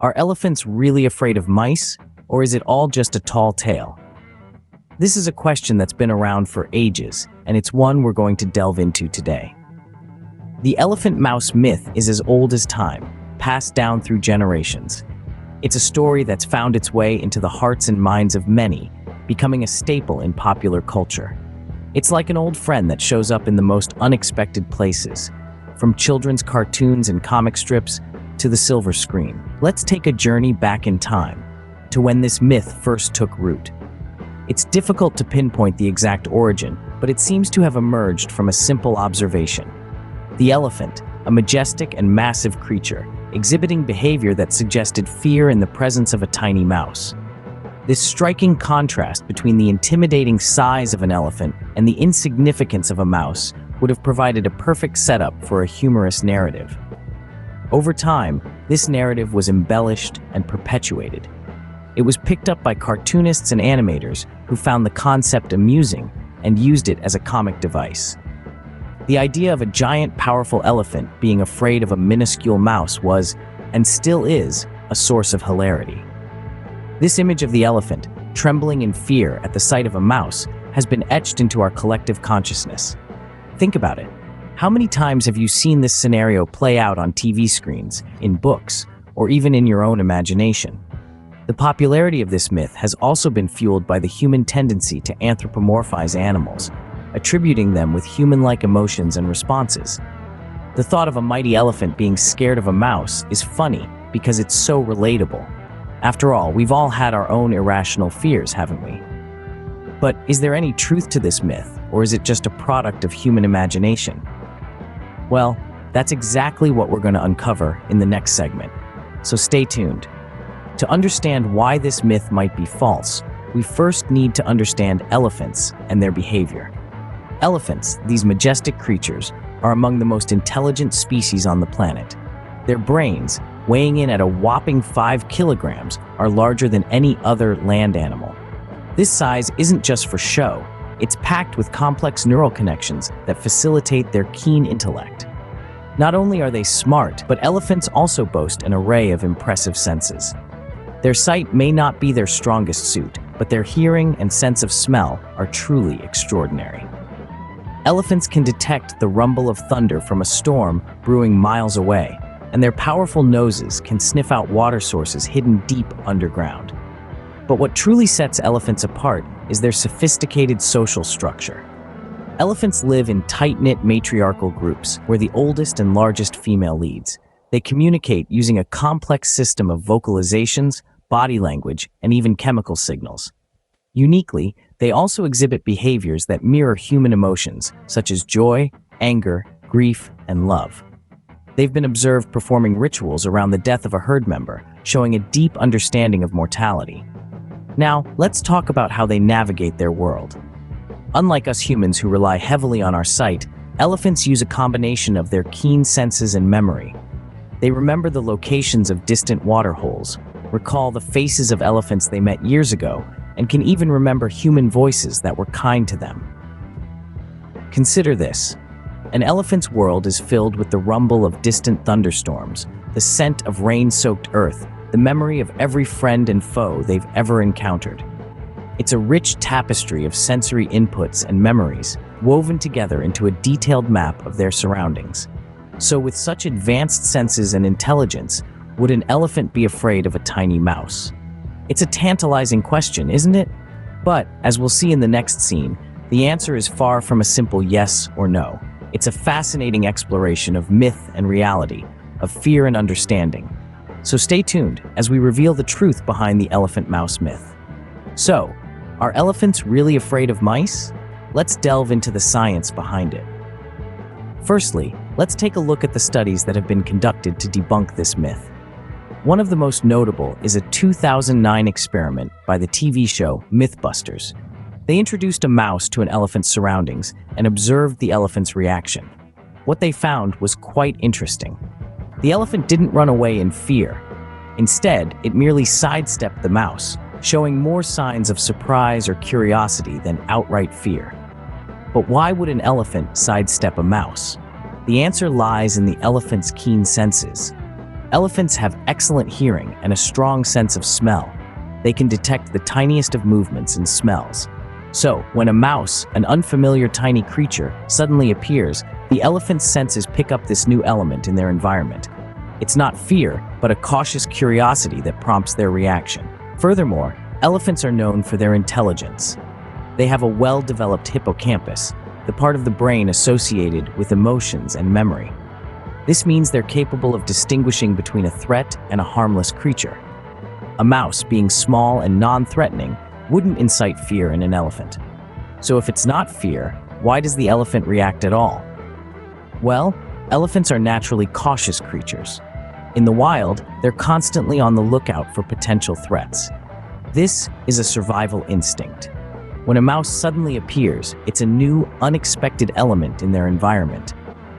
Are elephants really afraid of mice, or is it all just a tall tale? This is a question that's been around for ages, and it's one we're going to delve into today. The elephant-mouse myth is as old as time, passed down through generations. It's a story that's found its way into the hearts and minds of many, becoming a staple in popular culture. It's like an old friend that shows up in the most unexpected places, from children's cartoons and comic strips to the silver screen. Let's take a journey back in time, to when this myth first took root. It's difficult to pinpoint the exact origin, but it seems to have emerged from a simple observation. The elephant, a majestic and massive creature, exhibiting behavior that suggested fear in the presence of a tiny mouse. This striking contrast between the intimidating size of an elephant and the insignificance of a mouse would have provided a perfect setup for a humorous narrative. Over time, this narrative was embellished and perpetuated. It was picked up by cartoonists and animators who found the concept amusing and used it as a comic device. The idea of a giant, powerful elephant being afraid of a minuscule mouse was, and still is, a source of hilarity. This image of the elephant, trembling in fear at the sight of a mouse, has been etched into our collective consciousness. Think about it. How many times have you seen this scenario play out on TV screens, in books, or even in your own imagination? The popularity of this myth has also been fueled by the human tendency to anthropomorphize animals, attributing them with human-like emotions and responses. The thought of a mighty elephant being scared of a mouse is funny because it's so relatable. After all, we've all had our own irrational fears, haven't we? But is there any truth to this myth, or is it just a product of human imagination? Well, that's exactly what we're going to uncover in the next segment, so stay tuned. To understand why this myth might be false, we first need to understand elephants and their behavior. Elephants, these majestic creatures, are among the most intelligent species on the planet. Their brains, weighing in at a whopping 5 kilograms, are larger than any other land animal. This size isn't just for show. It's packed with complex neural connections that facilitate their keen intellect. Not only are they smart, but elephants also boast an array of impressive senses. Their sight may not be their strongest suit, but their hearing and sense of smell are truly extraordinary. Elephants can detect the rumble of thunder from a storm brewing miles away, and their powerful noses can sniff out water sources hidden deep underground. But what truly sets elephants apart is their sophisticated social structure. Elephants live in tight-knit matriarchal groups where the oldest and largest female leads. They communicate using a complex system of vocalizations, body language, and even chemical signals. Uniquely, they also exhibit behaviors that mirror human emotions, such as joy, anger, grief, and love. They've been observed performing rituals around the death of a herd member, showing a deep understanding of mortality. Now, let's talk about how they navigate their world. Unlike us humans who rely heavily on our sight, elephants use a combination of their keen senses and memory. They remember the locations of distant water holes, recall the faces of elephants they met years ago, and can even remember human voices that were kind to them. Consider this. An elephant's world is filled with the rumble of distant thunderstorms, the scent of rain-soaked earth, the memory of every friend and foe they've ever encountered. It's a rich tapestry of sensory inputs and memories, woven together into a detailed map of their surroundings. So with such advanced senses and intelligence, would an elephant be afraid of a tiny mouse? It's a tantalizing question, isn't it? But, as we'll see in the next scene, the answer is far from a simple yes or no. It's a fascinating exploration of myth and reality, of fear and understanding. So stay tuned as we reveal the truth behind the elephant-mouse myth. So, are elephants really afraid of mice? Let's delve into the science behind it. Firstly, let's take a look at the studies that have been conducted to debunk this myth. One of the most notable is a 2009 experiment by the TV show Mythbusters. They introduced a mouse to an elephant's surroundings and observed the elephant's reaction. What they found was quite interesting. The elephant didn't run away in fear. Instead, it merely sidestepped the mouse, showing more signs of surprise or curiosity than outright fear. But why would an elephant sidestep a mouse? The answer lies in the elephant's keen senses. Elephants have excellent hearing and a strong sense of smell. They can detect the tiniest of movements and smells. So, when a mouse, an unfamiliar tiny creature, suddenly appears, the elephant's senses pick up this new element in their environment. It's not fear, but a cautious curiosity that prompts their reaction. Furthermore, elephants are known for their intelligence. They have a well-developed hippocampus, the part of the brain associated with emotions and memory. This means they're capable of distinguishing between a threat and a harmless creature. A mouse, being small and non-threatening, wouldn't incite fear in an elephant. So if it's not fear, why does the elephant react at all? Well, elephants are naturally cautious creatures. In the wild, they're constantly on the lookout for potential threats. This is a survival instinct. When a mouse suddenly appears, it's a new, unexpected element in their environment.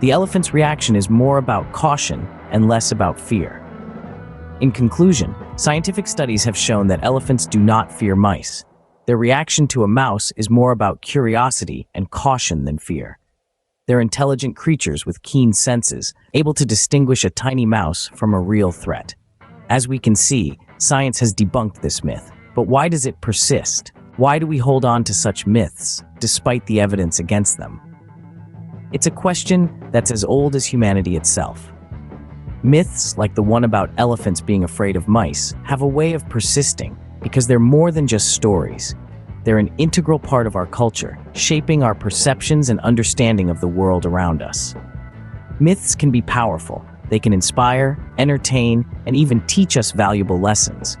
The elephant's reaction is more about caution and less about fear. In conclusion, scientific studies have shown that elephants do not fear mice. Their reaction to a mouse is more about curiosity and caution than fear. They're intelligent creatures with keen senses, able to distinguish a tiny mouse from a real threat. As we can see, science has debunked this myth. But why does it persist? Why do we hold on to such myths, despite the evidence against them? It's a question that's as old as humanity itself. Myths, like the one about elephants being afraid of mice, have a way of persisting because they're more than just stories. They're an integral part of our culture, shaping our perceptions and understanding of the world around us. Myths can be powerful. They can inspire, entertain, and even teach us valuable lessons.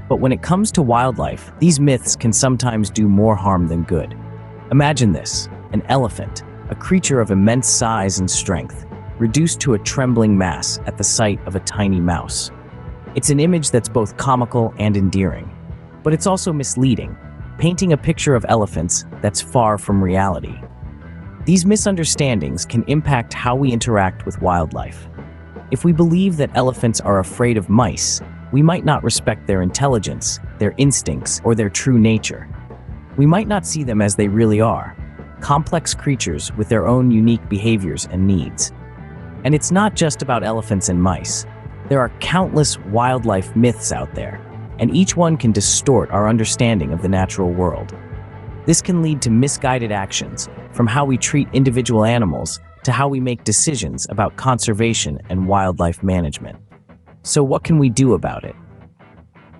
But when it comes to wildlife, these myths can sometimes do more harm than good. Imagine this: an elephant, a creature of immense size and strength, reduced to a trembling mass at the sight of a tiny mouse. It's an image that's both comical and endearing, but it's also misleading, painting a picture of elephants that's far from reality. These misunderstandings can impact how we interact with wildlife. If we believe that elephants are afraid of mice, we might not respect their intelligence, their instincts, or their true nature. We might not see them as they really are, complex creatures with their own unique behaviors and needs. And it's not just about elephants and mice. There are countless wildlife myths out there, and each one can distort our understanding of the natural world. This can lead to misguided actions, from how we treat individual animals to how we make decisions about conservation and wildlife management. So what can we do about it?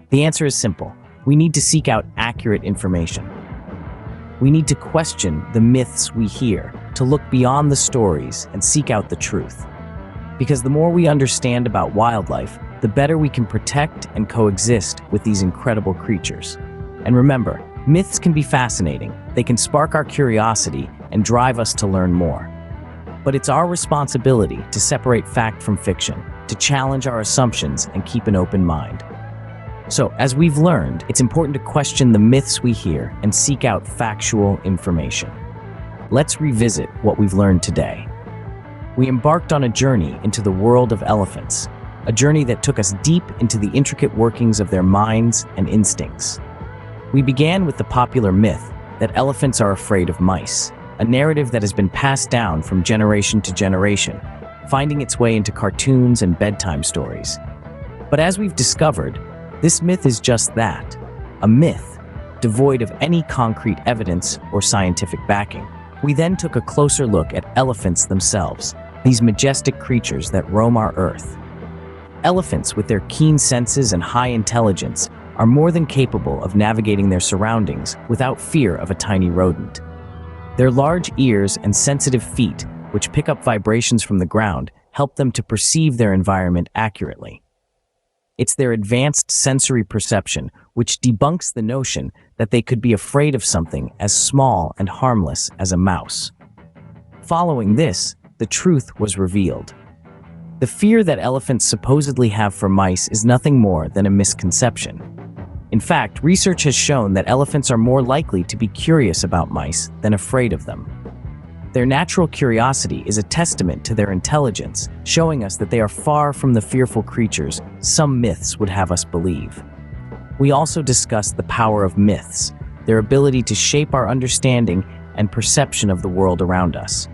The answer is simple. We need to seek out accurate information. We need to question the myths we hear, to look beyond the stories and seek out the truth. Because the more we understand about wildlife, the better we can protect and coexist with these incredible creatures. And remember, myths can be fascinating. They can spark our curiosity and drive us to learn more. But it's our responsibility to separate fact from fiction, to challenge our assumptions and keep an open mind. So, as we've learned, it's important to question the myths we hear and seek out factual information. Let's revisit what we've learned today. We embarked on a journey into the world of elephants, a journey that took us deep into the intricate workings of their minds and instincts. We began with the popular myth that elephants are afraid of mice, a narrative that has been passed down from generation to generation, finding its way into cartoons and bedtime stories. But as we've discovered, this myth is just that, a myth, devoid of any concrete evidence or scientific backing. We then took a closer look at elephants themselves, these majestic creatures that roam our Earth. Elephants, with their keen senses and high intelligence, are more than capable of navigating their surroundings without fear of a tiny rodent. Their large ears and sensitive feet, which pick up vibrations from the ground, help them to perceive their environment accurately. It's their advanced sensory perception which debunks the notion that they could be afraid of something as small and harmless as a mouse. Following this, the truth was revealed. The fear that elephants supposedly have for mice is nothing more than a misconception. In fact, research has shown that elephants are more likely to be curious about mice than afraid of them. Their natural curiosity is a testament to their intelligence, showing us that they are far from the fearful creatures some myths would have us believe. We also discussed the power of myths, their ability to shape our understanding and perception of the world around us.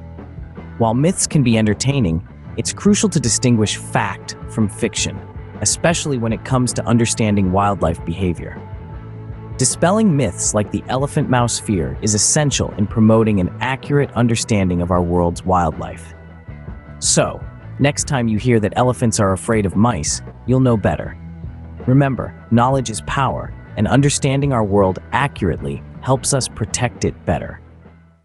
While myths can be entertaining, It's crucial to distinguish fact from fiction, especially when it comes to understanding wildlife behavior. Dispelling myths like the elephant-mouse fear is essential in promoting an accurate understanding of our world's wildlife. So, next time you hear that elephants are afraid of mice, you'll know better. Remember, knowledge is power, and understanding our world accurately helps us protect it better.